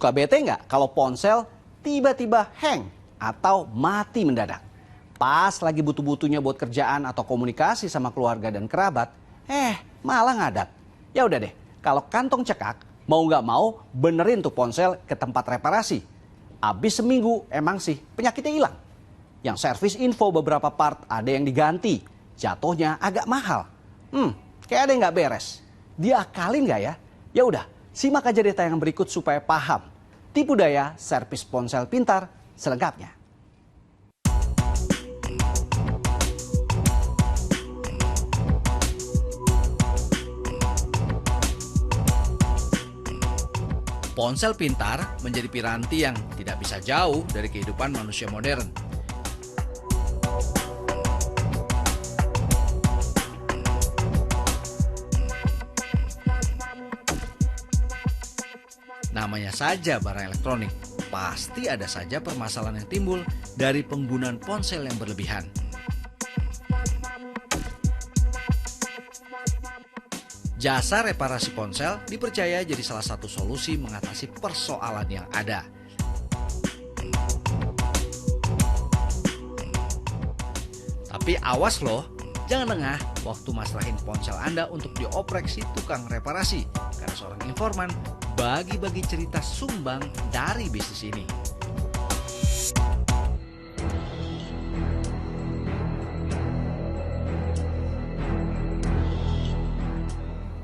Suka bete nggak kalau ponsel tiba-tiba hang atau mati mendadak? Pas lagi butuh-butuhnya buat kerjaan atau komunikasi sama keluarga dan kerabat, malah ngadat. Ya udah deh, kalau kantong cekak, mau nggak mau benerin tuh ponsel ke tempat reparasi. Abis seminggu emang sih penyakitnya hilang. Yang servis info beberapa part ada yang diganti, jatuhnya agak mahal. Kayak ada yang nggak beres. Diakalin nggak ya? Ya udah, simak aja deh tayangan berikut supaya paham. Tipu daya servis ponsel pintar selengkapnya. Ponsel pintar menjadi piranti yang tidak bisa jauh dari kehidupan manusia modern. Namanya saja barang elektronik, pasti ada saja permasalahan yang timbul dari penggunaan ponsel yang berlebihan. Jasa reparasi ponsel dipercaya jadi salah satu solusi mengatasi persoalan yang ada. Tapi awas loh, jangan lengah waktu masrahin ponsel Anda untuk dioprek si tukang reparasi, karena seorang informan bagi-bagi cerita sumbang dari bisnis ini.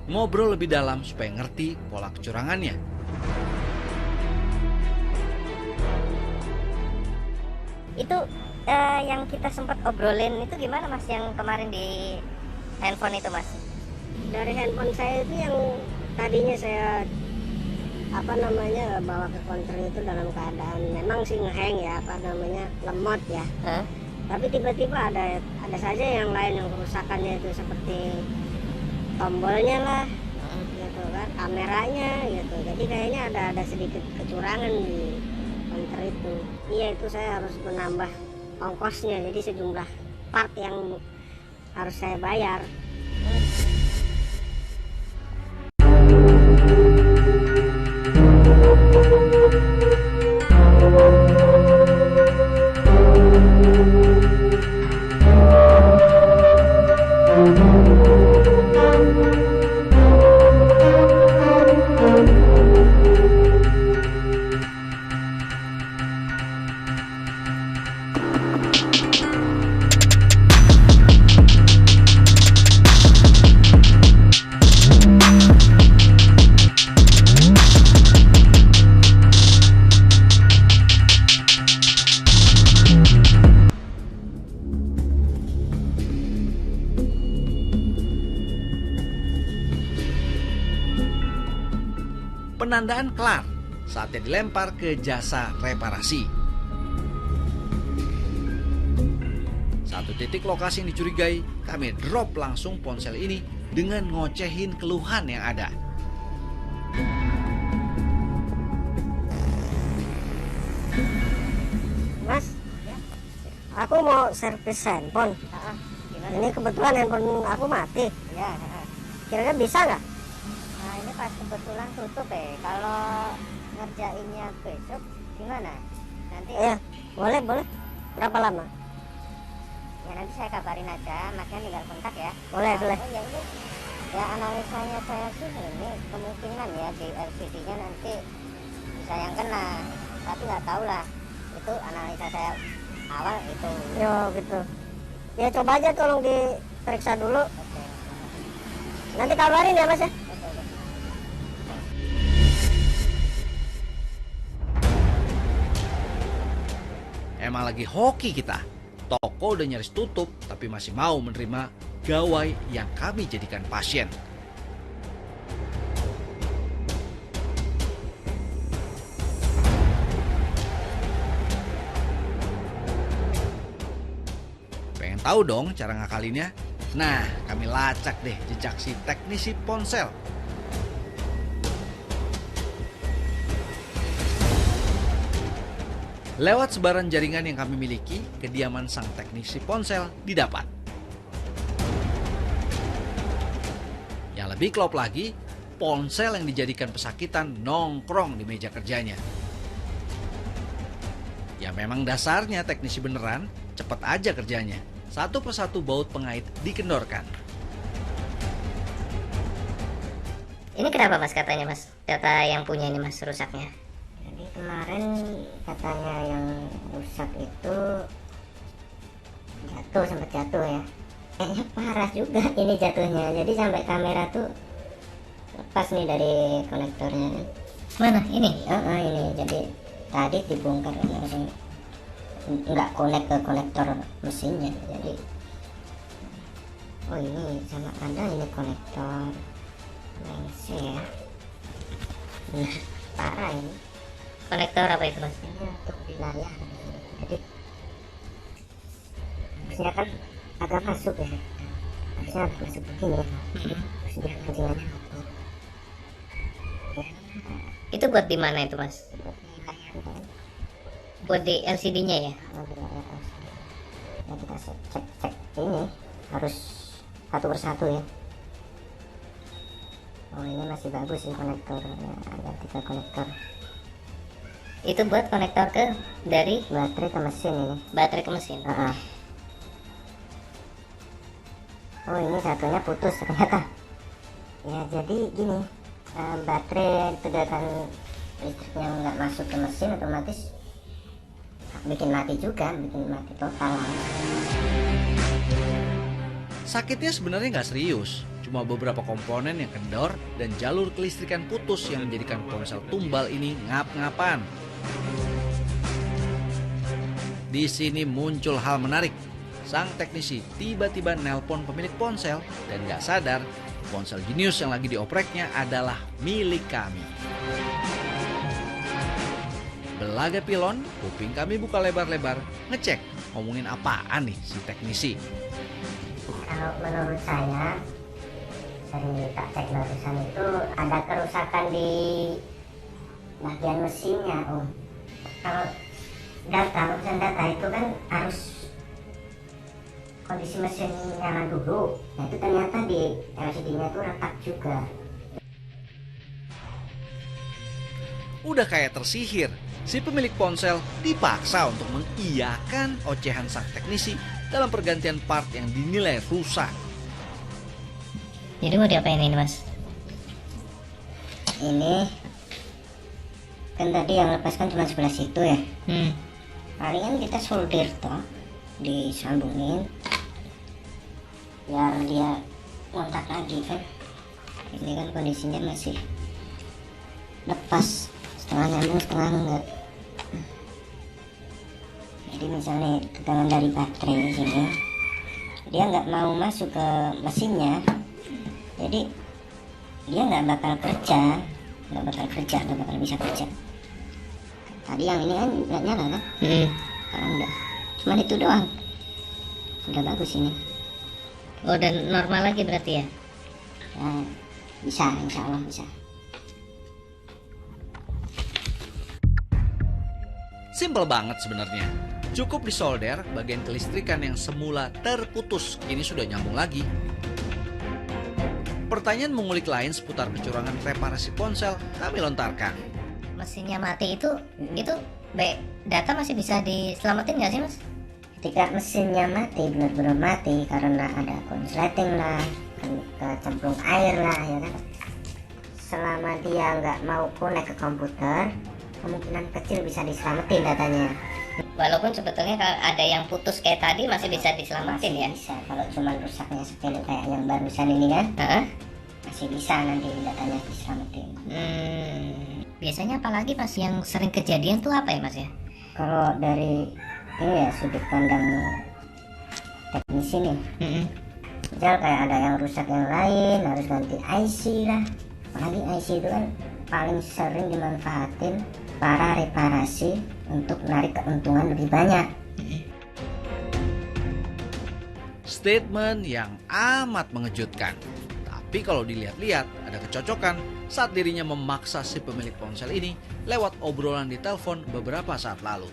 Ngobrol lebih dalam supaya ngerti pola kecurangannya. Itu yang kita sempat obrolin itu gimana Mas, yang kemarin di handphone itu Mas? Dari handphone saya itu yang tadinya saya bawa ke counter itu dalam keadaan memang sih ngeheng ya, lemot ya. Tapi tiba-tiba ada saja yang lain yang kerusakannya itu seperti tombolnya lah, gitu kan, kameranya gitu. Jadi kayaknya ada sedikit kecurangan di counter itu. Iya, itu saya harus menambah ongkosnya, jadi sejumlah part yang harus saya bayar. Penandaan kelar, saatnya dilempar ke jasa reparasi. Satu titik lokasi yang dicurigai, kami drop langsung ponsel ini dengan ngocehin keluhan yang ada. Mas, aku mau servis handphone. Ini kebetulan handphone aku mati. Kira-kira bisa nggak? Nah ini pas kebetulan tutup ya. Kalau ngerjainnya besok gimana? Nanti boleh. Berapa lama? ya nanti saya kabarin aja, makanya tinggal kontak ya. Boleh. Oh, ya ini ya analisanya saya sih ini kemungkinan ya di LCD-nya nanti bisa yang kena, tapi nggak tahu lah. Itu analisa saya awal itu. Yo gitu. Ya coba aja tolong diperiksa dulu. Oke. Nanti kabarin ya Mas ya. Emang lagi hoki kita. Toko udah nyaris tutup, tapi masih mau menerima gawai yang kami jadikan pasien. Pengen tahu dong cara ngakalinnya? Nah, kami lacak deh jejak si teknisi ponsel. Lewat sebaran jaringan yang kami miliki, kediaman sang teknisi ponsel didapat. Yang lebih klop lagi, ponsel yang dijadikan pesakitan nongkrong di meja kerjanya. Ya memang dasarnya teknisi beneran, cepet aja kerjanya. Satu persatu baut pengait dikendorkan. Ini kenapa mas katanya mas? Kata yang punya ini mas rusaknya. Jadi kemarin katanya yang rusak itu sempat jatuh ya. Kayaknya parah juga ini jatuhnya. Jadi sampai kamera tuh lepas nih dari konektornya. Mana ini? Ini jadi tadi dibongkar langsung nggak connect ke konektor mesinnya. Jadi oh ini sama ada ini konektor lensnya ya. Benar parah ini. Konektor apa itu mas? Ini untuk wilayah. Jadi harusnya kan agak masuk ya. Harusnya agak masuk begini. Terus dia kencingnya Itu buat di mana itu mas? Buat di LCD-nya ya? Ya kita cek ini harus satu persatu ya. Oh ini masih bagus sih konektornya, ada 3 konektor. Itu buat konektor ke dari Baterai ke mesin ini. baterai ke mesin. Oh ini satunya putus ternyata. Ya jadi gini, baterai tegangan listriknya nggak masuk ke mesin otomatis bikin mati juga, bikin mati total. Sakitnya sebenarnya nggak serius, cuma beberapa komponen yang kendor dan jalur kelistrikan putus yang menjadikan ponsel tumbal ini ngap-ngapan. Di sini muncul hal menarik. Sang teknisi tiba-tiba nelpon pemilik ponsel dan nggak sadar ponsel jenius yang lagi diopreknya adalah milik kami. Belaga pilon, kuping kami buka lebar-lebar, ngecek ngomongin apaan nih si teknisi. Kalau menurut saya dari tak cek barusan itu ada kerusakan di bagian mesinnya Om. Kalau urusan data itu kan harus kondisi mesin nyaman dulu. Nah itu ternyata di LCD-nya itu retak juga. Udah kayak tersihir, si pemilik ponsel dipaksa untuk mengiyakan ocehan sang teknisi dalam pergantian part yang dinilai rusak. Jadi mau diapain ini mas? Ini kan tadi yang lepaskan cuma sebelah situ ya. Palingan kita solder toh, disambungin biar dia kontak lagi kan. Ini kan kondisinya masih lepas, setengah nyambung setengah enggak. Jadi misalnya tegangan dari baterai sini dia nggak mau masuk ke mesinnya, jadi dia nggak bakal bisa kerja. Tadi yang ini kan nggak nyala kan? Sekarang udah, cuman itu doang. Udah bagus ini. Oh dan normal lagi berarti ya? Ya, bisa, insya Allah bisa. Simpel banget sebenarnya. Cukup disolder bagian kelistrikan yang semula terputus, kini sudah nyambung lagi. Pertanyaan mengulik lain seputar kecurangan reparasi ponsel kami lontarkan. Mesinnya mati itu data masih bisa diselamatin nggak sih mas? Ketika mesinnya mati, benar-benar mati karena ada konsleting lah, kecemplung air lah ya kan. Selama dia nggak mau connect ke komputer, kemungkinan kecil bisa diselamatin datanya. Walaupun sebetulnya kalau ada yang putus kayak tadi masih bisa diselamatin ya? Bisa, kalau cuma rusaknya sepele kayak yang barusan ini kan, masih bisa nanti datanya diselamatin. Biasanya apalagi mas yang sering kejadian tuh apa ya mas ya? Kalau dari ini ya sudut pandang teknisi nih, misal kayak ada yang rusak yang lain harus ganti IC lah. Apalagi IC itu kan paling sering dimanfaatin para reparasi untuk menarik keuntungan lebih banyak. Statement yang amat mengejutkan. Tapi kalau dilihat-lihat ada kecocokan saat dirinya memaksa si pemilik ponsel ini lewat obrolan di telepon beberapa saat lalu.